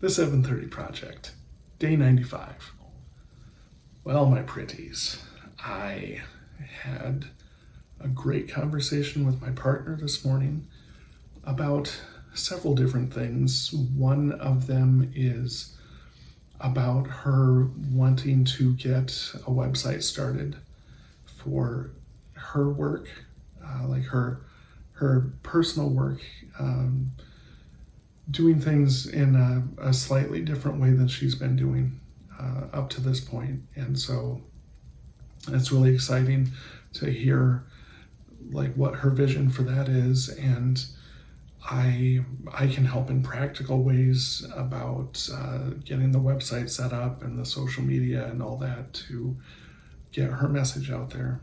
The 7:30 Project, day 95. Well, my pretties, I had a great conversation with my partner this morning about several different things. One of them is about her wanting to get a website started for her work, like her personal work, doing things in a slightly different way than she's been doing up to this point. And so it's really exciting to hear like what her vision for that is, and I can help in practical ways about getting the website set up and the social media and all that to get her message out there.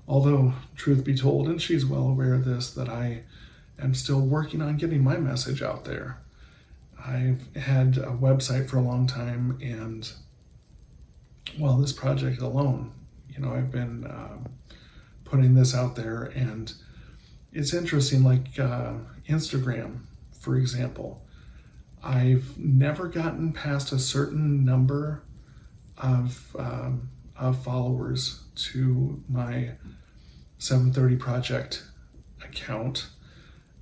Although, truth be told, and she's well aware of this, that I am still working on getting my message out there. I've had a website for a long time, and well, this project alone, I've been putting this out there, and it's interesting, like Instagram, for example. I've never gotten past a certain number of followers to my 7:30 Project account,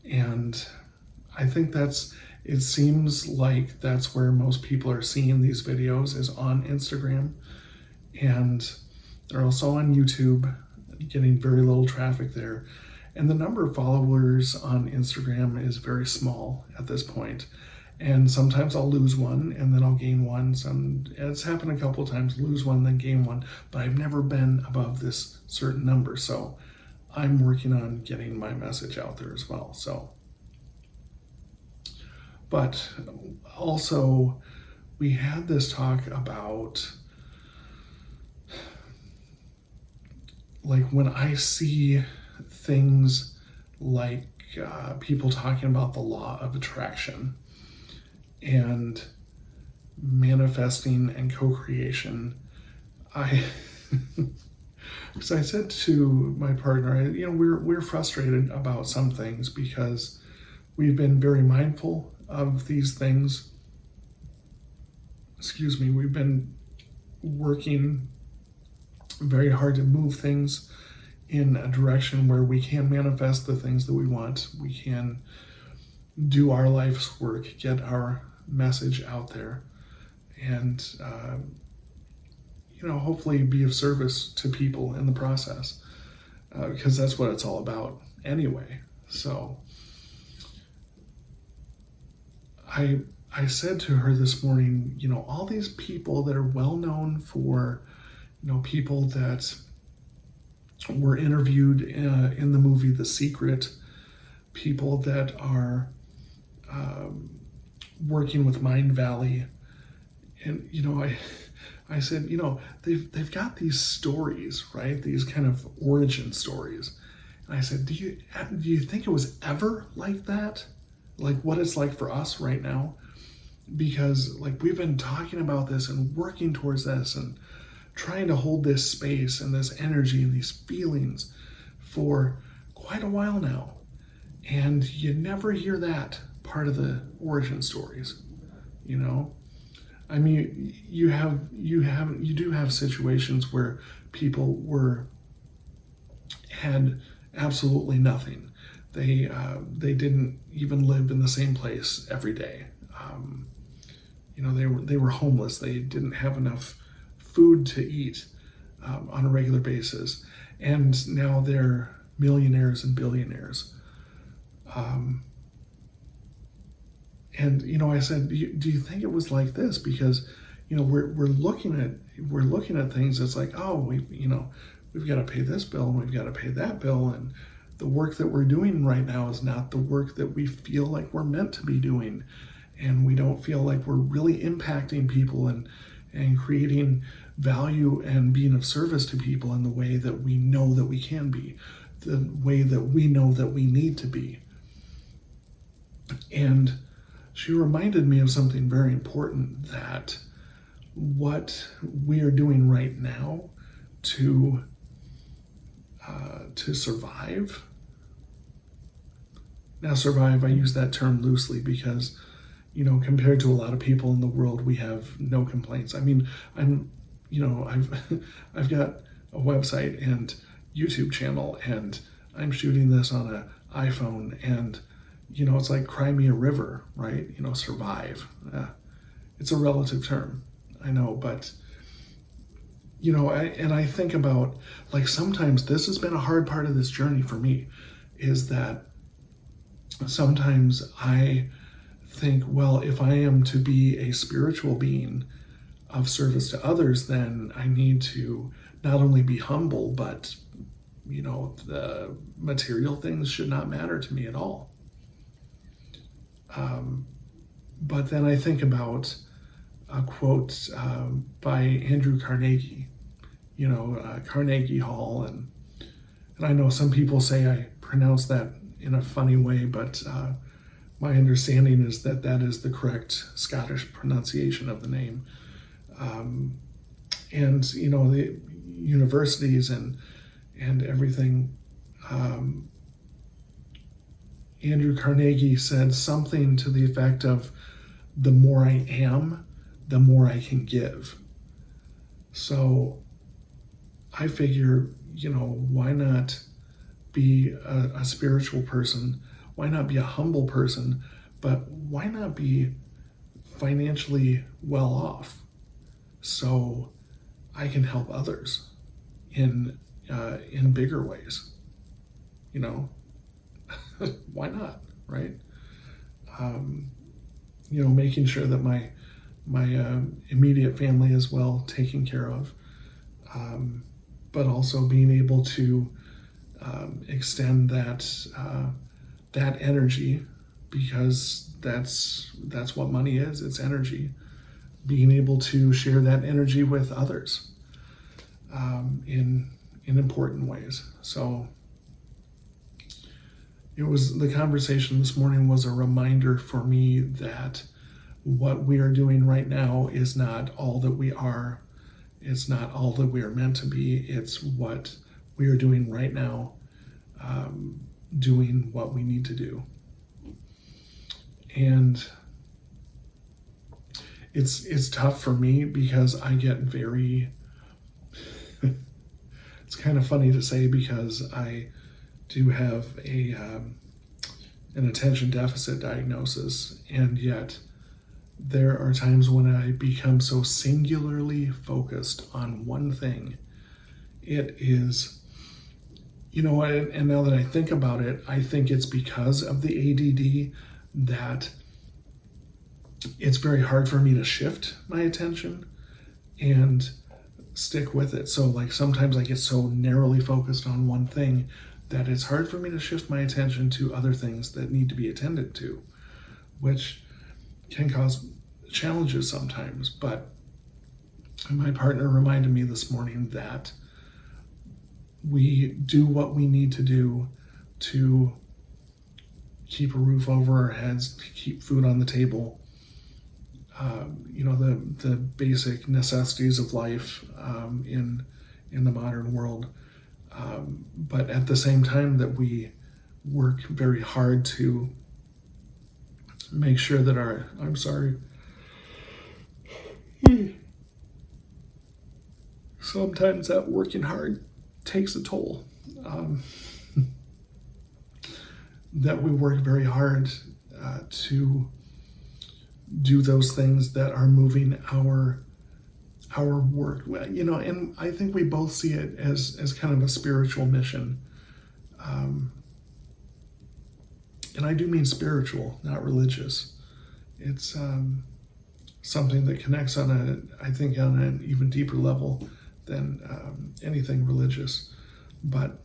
and I think it seems like that's where most people are seeing these videos, is on Instagram, and they're also on YouTube, getting very little traffic there. And the number of followers on Instagram is very small at this point. And sometimes I'll lose one and then I'll gain one. It's happened a couple of times, lose one, then gain one, but I've never been above this certain number. So I'm working on getting my message out there as well. But also we had this talk about, like, when I see things like people talking about the law of attraction and manifesting and co-creation, because I said to my partner, we're frustrated about some things because we've been very mindful of these things. We've been working very hard to move things in a direction where we can manifest the things that we want. We can do our life's work, get our message out there, and hopefully be of service to people in the process, because that's what it's all about anyway. So I said to her this morning, all these people that are well known for, people that were interviewed in the movie The Secret, people that are working with Mind Valley, and I said, they've got these stories, right? These kind of origin stories. And I said, do you think it was ever like that? Like what it's like for us right now? Because like we've been talking about this and working towards this and trying to hold this space and this energy and these feelings for quite a while now. And you never hear that part of the origin stories, I mean, you do have situations where people had absolutely nothing. They didn't even live in the same place every day. They were homeless. They didn't have enough food to eat on a regular basis, and now they're millionaires and billionaires. And I said, do you think it was like this? Because we're looking at things. It's like, oh, we've got to pay this bill and we've got to pay that bill, and the work that we're doing right now is not the work that we feel like we're meant to be doing, and we don't feel like we're really impacting people and creating value and being of service to people in the way that we know that we can be, the way that we know that we need to be. And she reminded me of something very important, that what we are doing right now to survive Now, survive, I use that term loosely because, compared to a lot of people in the world, we have no complaints. I mean, I've I've got a website and YouTube channel, and I'm shooting this on an iPhone, and it's like cry me a river, right? Survive. It's a relative term, I know, but I think about, like, sometimes this has been a hard part of this journey for me, is that sometimes I think, well, if I am to be a spiritual being of service to others, then I need to not only be humble, but the material things should not matter to me at all. But then I think about a quote by Andrew Carnegie, Carnegie Hall, and I know some people say I pronounce that in a funny way, but my understanding is that that is the correct Scottish pronunciation of the name. And the universities and everything. Andrew Carnegie said something to the effect of, the more I am, the more I can give. So I figure, why not be a spiritual person? Why not be a humble person? But why not be financially well off so I can help others in bigger ways? Why not, right? Making sure that my immediate family is well taken care of, but also being able to extend that energy, because that's what money is. It's energy. Being able to share that energy with others in important ways. So the conversation this morning was a reminder for me that what we are doing right now is not all that we are. It's not all that we are meant to be. It's what we are doing right now, doing what we need to do. And it's tough for me because I get very, it's kind of funny to say, because I do have an attention deficit diagnosis, and yet there are times when I become so singularly focused on one thing. It is, and now that I think about it, I think it's because of the ADD that it's very hard for me to shift my attention and stick with it. So, like, sometimes I get so narrowly focused on one thing that it's hard for me to shift my attention to other things that need to be attended to, which can cause challenges sometimes. But my partner reminded me this morning that we do what we need to do to keep a roof over our heads, to keep food on the table, the basic necessities of life in the modern world. But at the same time that we work very hard to make sure that sometimes that working hard takes a toll. That we work very hard to do those things that are moving our work. And I think we both see it as kind of a spiritual mission. And I do mean spiritual, not religious. It's something that connects on an even deeper level than anything religious. But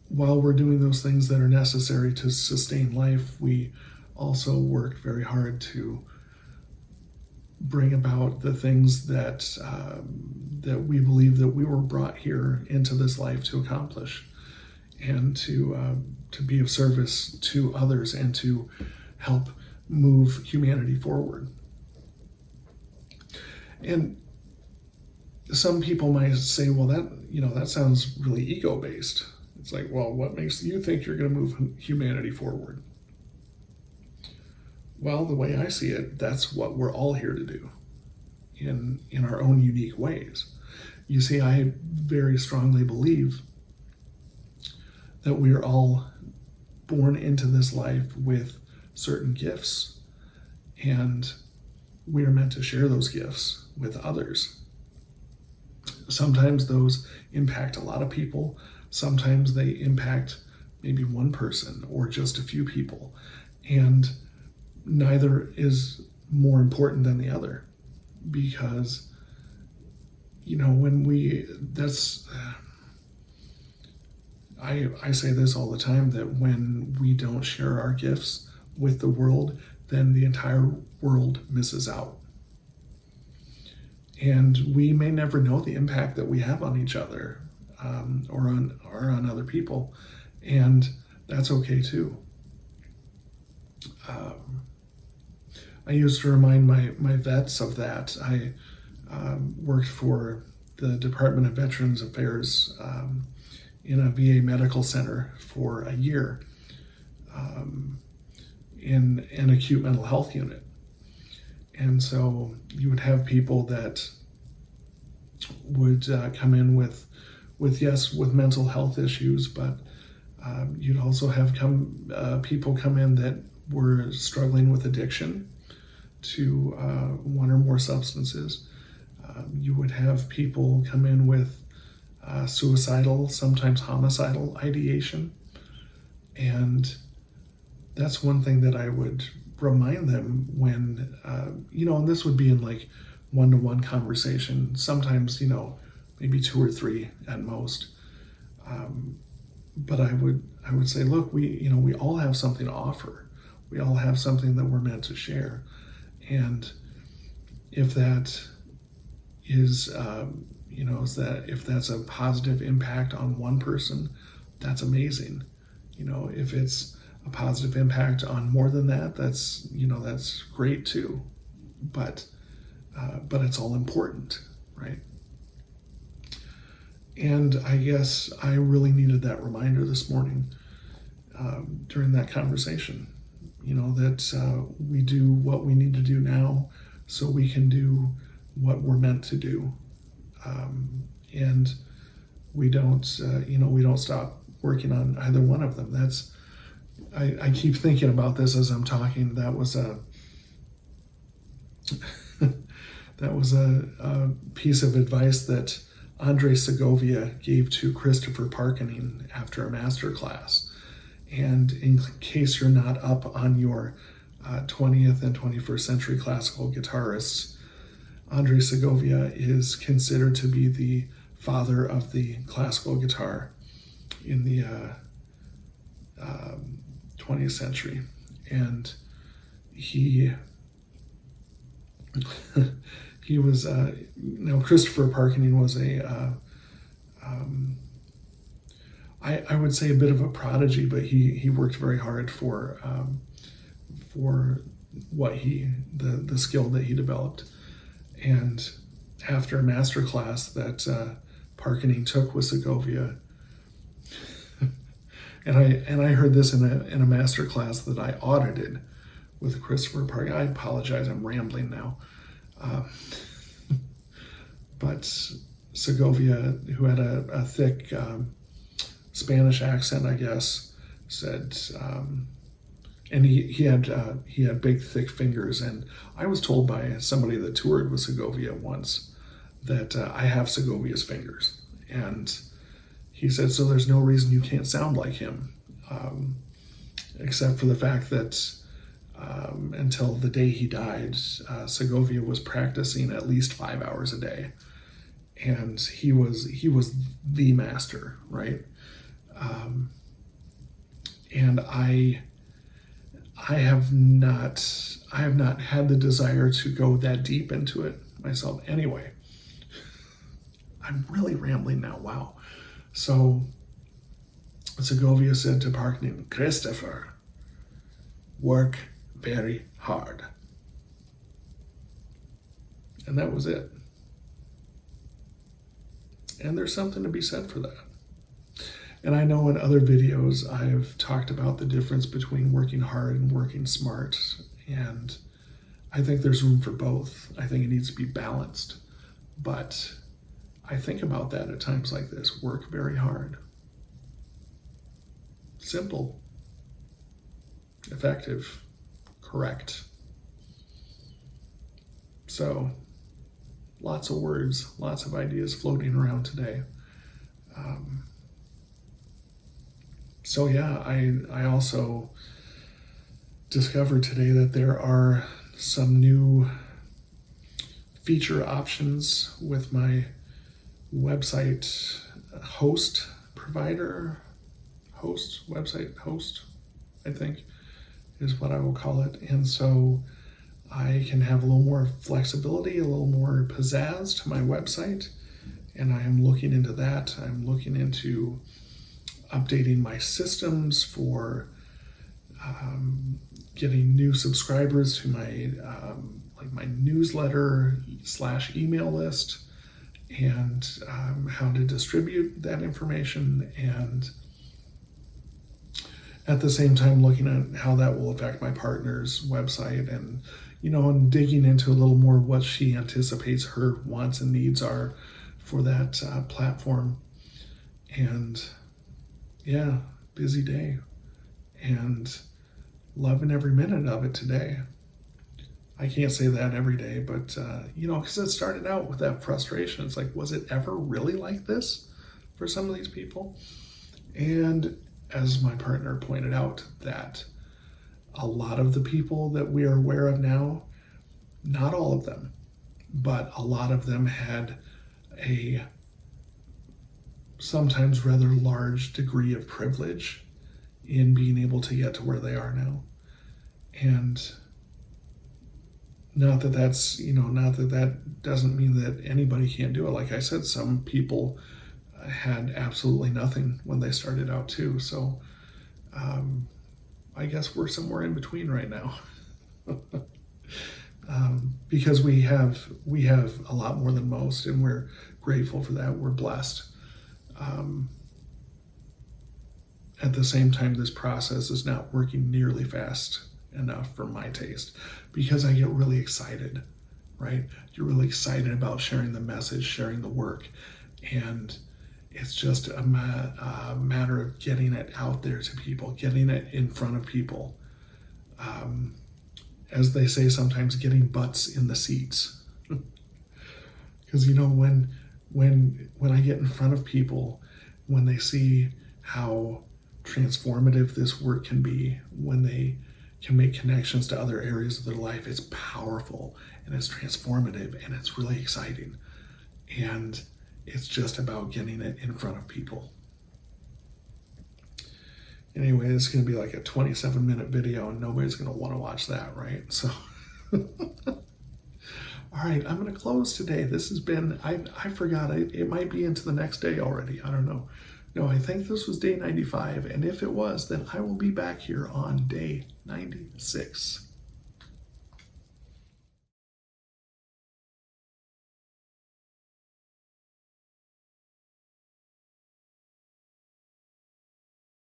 while we're doing those things that are necessary to sustain life, we also work very hard to bring about the things that we believe that we were brought here into this life to accomplish, and to be of service to others and to help move humanity forward. And some people might say, well, that sounds really ego-based. It's like, well, what makes you think you're going to move humanity forward? Well, the way I see it, that's what we're all here to do in our own unique ways. You see, I very strongly believe that we are all born into this life with certain gifts, and we are meant to share those gifts with others. Sometimes those impact a lot of people. Sometimes they impact maybe one person or just a few people. And neither is more important than the other, because, I say this all the time, that when we don't share our gifts with the world, then the entire world misses out. And we may never know the impact that we have on each other, or on other people, and that's okay too. I used to remind my vets of that. I worked for the Department of Veterans Affairs in a VA medical center for a year, in an acute mental health unit. And so you would have people that would come in with mental health issues, but you'd also have people come in that were struggling with addiction to one or more substances. You would have people come in with suicidal, sometimes homicidal ideation. And that's one thing that I would remind them when, and this would be in like one-to-one conversation, sometimes, maybe 2 or 3 at most. But I would say, look, we all have something to offer. We all have something that we're meant to share. And if that is, if that's a positive impact on one person, that's amazing. If it's a positive impact on more than that, that's great too. But it's all important, right? And I guess I really needed that reminder this morning during that conversation. That we do what we need to do now so we can do what we're meant to do. And we don't stop working on either one of them. I keep thinking about this as I'm talking. That was a piece of advice that Andre Segovia gave to Christopher Parkington after a master class. And in case you're not up on your 20th and 21st century classical guitarists, Andre Segovia is considered to be the father of the classical guitar in the 20th century. And he was, Christopher Parkington was I would say a bit of a prodigy, but he worked very hard for what the skill that he developed. And after a master class that Parkington took with Segovia, and I heard this in a master class that I audited with Christopher Parkington. I apologize, I'm rambling now. But Segovia, who had a thick Spanish accent, I guess, said, and he had big, thick fingers. And I was told by somebody that toured with Segovia once that I have Segovia's fingers. And he said, so there's no reason you can't sound like him, except for the fact that until the day he died, Segovia was practicing at least 5 hours a day. And he was the master, right? And I have not had the desire to go that deep into it myself. Anyway, I'm really rambling now. Wow. So Segovia said to Parkington, Christopher, work very hard. And that was it. And there's something to be said for that. And I know in other videos I've talked about the difference between working hard and working smart. And I think there's room for both. I think it needs to be balanced. But I think about that at times like this. Work very hard. Simple. Effective. Correct. So, lots of words, lots of ideas floating around today. So yeah, I also discovered today that there are some new feature options with my website website host, I think is what I will call it. And so I can have a little more flexibility, a little more pizzazz to my website. And I am looking into that. I'm looking into updating my systems for getting new subscribers to my my newsletter / email list, and how to distribute that information, and at the same time looking at how that will affect my partner's website, and and digging into a little more what she anticipates her wants and needs are for that platform. And yeah, busy day, and loving every minute of it today. I can't say that every day, but because it started out with that frustration. It's like, was it ever really like this for some of these people? And as my partner pointed out, that a lot of the people that we are aware of now, not all of them, but a lot of them had a sometimes rather large degree of privilege in being able to get to where they are now. And not that that doesn't mean that anybody can't do it. Like I said, some people had absolutely nothing when they started out too. So I guess we're somewhere in between right now. Because we have a lot more than most, and we're grateful for that. We're blessed. At the same time, this process is not working nearly fast enough for my taste, because I get really excited, right? You're really excited about sharing the message, sharing the work, and it's just a matter of getting it out there to people, getting it in front of people. As they say sometimes, getting butts in the seats. Because when I get in front of people, when they see how transformative this work can be, when they can make connections to other areas of their life, it's powerful and it's transformative and it's really exciting. And it's just about getting it in front of people. Anyway, it's going to be like a 27-minute video, and nobody's going to want to watch that, right? So, all right, I'm going to close today. This has been, I forgot, it might be into the next day already. I don't know. No, I think this was day 95, and if it was, then I will be back here on day 96.